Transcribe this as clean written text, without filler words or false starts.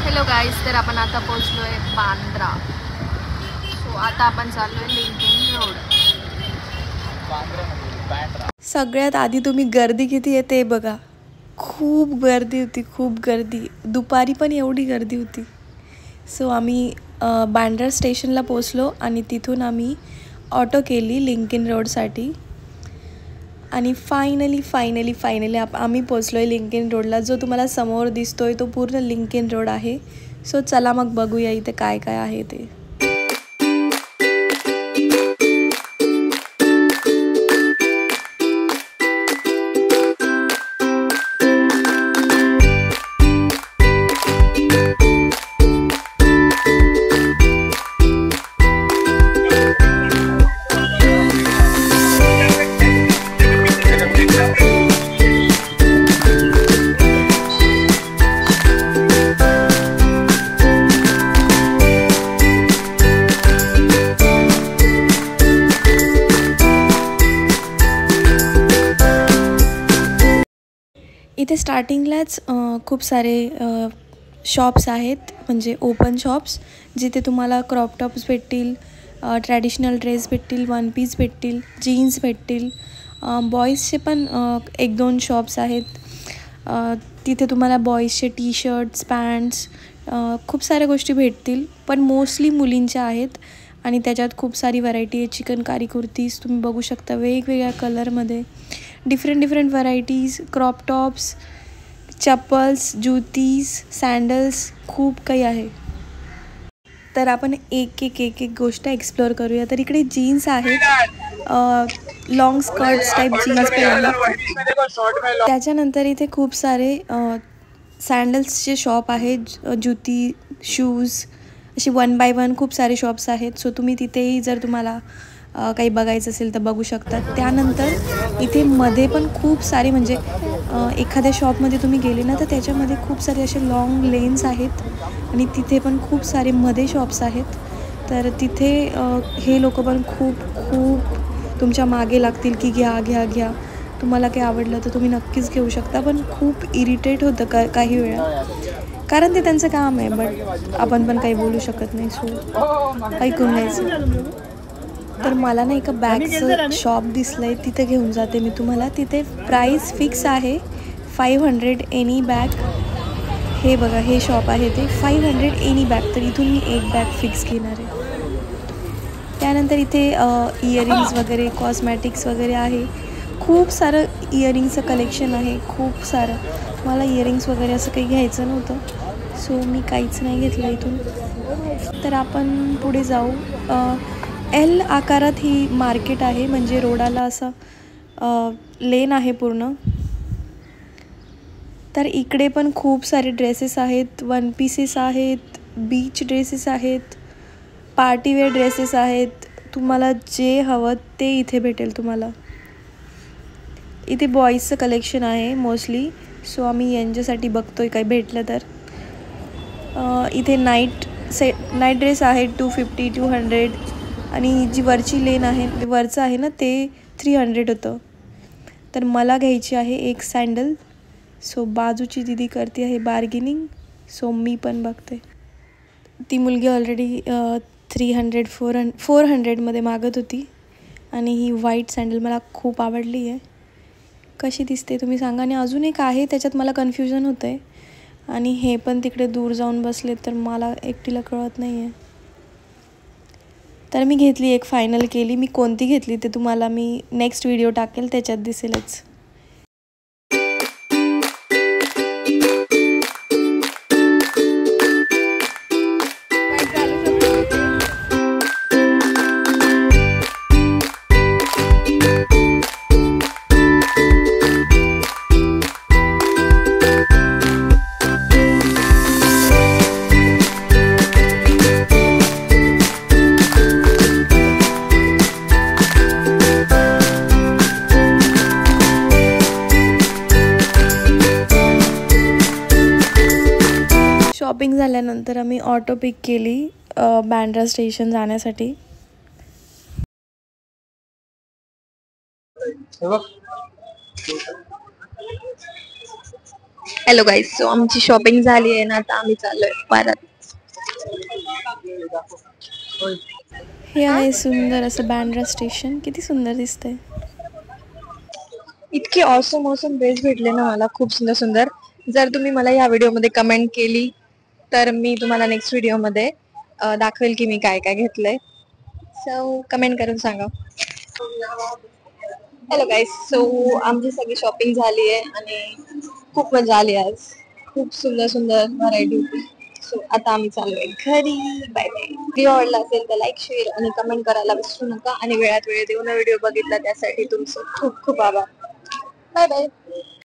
Hello guys, तर आपण आता पोहोचलो आहे बांद्रा. सो आता आपण चाललो आहे लिंकिन रोड. सगळ्यात आधी तुम्ही गर्दी किती आहे ते बघा. खूप गर्दी होती, खूप गर्दी. दुपारी पण एवढी गर्दी होती. सो आम्ही बांद्रा स्टेशनला पोचलो आणि तिथून आम्ही ऑटो केली लिंकिन रोडसाठी. आणि फायनली आम्ही पोचलो आहे लिंकिन रोडला. जो तुम्हाला समोर दिसतोय तो पूर्ण लिंकिन रोड आहे. सो चला मग बघूया इथे काय काय आहे ते. इथे स्टार्टिंगलाच खूप सारे शॉप्स आहेत, म्हणजे ओपन शॉप्स, जिथे तुम्हाला क्रॉप टॉप्स भेटतील, ट्रॅडिशनल ड्रेस भेटतील, वन पीस भेटतील, जीन्स भेटतील. बॉईजचे पण 1-2 शॉप्स आहेत. तिथे तुम्हाला बॉईजचे टी शर्ट्स, पॅन्ट्स, खूप साऱ्या गोष्टी भेटतील, पण मोस्टली मुलींच्या आहेत. आणि त्याच्यात खूप सारी व्हरायटी आहे. चिकनकारी कुर्तीज तुम्ही बघू शकता वेगवेगळ्या कलरमध्ये, डिफरंट व्हरायटीज, क्रॉप टॉप्स, चप्पल्स, जुतीज, सँडल्स, खूप काही आहे. तर आपण एक गोष्ट एक्सप्लोअर करूया. तर इकडे जीन्स आहेत, लॉंग स्कर्ट्स टाईप जीन्स पण आहेत. त्याच्यानंतर इथे खूप सारे सँडल्सचे शॉप आहेत, जुती, शूज, अशी 1 बाय 1 खूप सारे शॉप्स आहेत. सो तुम्ही तिथेही जर तुम्हाला काही बघायचं असेल तर बघू शकता. त्यानंतर इथे मध्ये पण खूप सारे, म्हणजे एखाद्या शॉपमध्ये तुम्ही गेले ना तर त्याच्यामध्ये खूप सारे असे लॉंग लेन्स आहेत आणि तिथे पण खूप सारे मध्ये शॉप्स आहेत. तर तिथे हे लोक पण खूप तुमच्या मागे लागतील की घ्या. तुम्हाला काही आवडलं तर तुम्ही नक्कीच घेऊ शकता. पण खूप इरिटेट होतं काही वेळा, कारण ते त्यांचं काम आहे, बट आपण पण काही बोलू शकत नाही. सो ऐकून घ्यायचं. तर मला ना एका बॅगचं शॉप दिसलं आहे, तिथे घेऊन जाते मी तुम्हाला. तिथे प्राईस फिक्स आहे 500 एनी बॅग. हे बघा, हे शॉप आहे ते 500 एनी बॅग. तर इथून मी एक बॅग फिक्स घेणार आहे. त्यानंतर इथे इयरिंग्स वगैरे, कॉस्मॅटिक्स वगैरे आहे. खूप सारं इयरिंगचं कलेक्शन आहे, खूप सारं. मला इयरिंग्स वगैरे असं काही घ्यायचं नव्हतं, सो मी काहीच नाही घेतलं इथून. तर आपण पुढे जाऊ. एल आकारात ही मार्केट आहे, म्हणजे रोडाला असं लेन आहे पूर्ण. तर इकडे पण खूप सारे ड्रेसेस आहेत, वन पीसेस आहेत, बीच ड्रेसेस आहेत, पार्टीवेअर ड्रेसेस आहेत. तुम्हाला जे हवं ते इथे भेटेल तुम्हाला. इथे बॉईजचं कलेक्शन आहे मोस्टली, सो आम्ही यांच्यासाठी बघतोय काही भेटलं तर. इथे नाईट ड्रेस आहे 250-200. आणि जी वरची लेन आहे, वरचं आहे ना, ते 300 होतं. तर मला घ्यायची आहे एक सँडल. सो बाजूची दिदी करते आहे बार्गेनिंग, सो मी पण बघते. ती मुलगी ऑलरेडी 400मध्ये मागत होती. आणि ही व्हाईट सँडल मला खूप आवडली आहे. कशी दिसते तुम्ही सांगा. आणि अजून एक आहे, त्याच्यात मला कन्फ्युजन होतं आहे. आणि हे पण तिकडे दूर जाऊन बसले, तर मला एकटीला कळत नाही आहे. तर मी घेतली, एक फायनल केली. मी कोणती घेतली ते तुम्हाला मी नेक्स्ट व्हिडिओ टाकेल, त्याच्यात दिसेलच. शॉपिंग झाल्यानंतर आम्ही ऑटो पिक केली बांद्रा स्टेशन जाण्यासाठी. हॅलो गाईज, सो आमची शॉपिंग झाली आहे ना, आता आम्ही चाललोय परत. हे आहे सुंदर असं बँड्रा स्टेशन, किती सुंदर दिसतंय. इतके ऑसम ड्रेस भेटले ना मला, खूप सुंदर सुंदर. जर तुम्ही मला या व्हिडिओमध्ये कमेंट केली तर मी तुम्हाला नेक्स्ट व्हिडिओमध्ये दाखवेल की मी काय काय घेतलंय. सो कमेंट करून सांगा. हॅलो गाईज, सो आमची सगळी शॉपिंग झाली आहे आणि खूप मजा आली आज. खूप सुंदर सुंदर व्हरायटी होती. सो आता आम्ही चाललोय घरी. Bye bye. व्हिडिओ आवडला असेल तर लाईक, शेअर आणि कमेंट करायला विसरू नका. आणि वेळात वेळ देऊन व्हिडिओ बघितला त्यासाठी तुमचं खूप खूप आभार. Bye bye.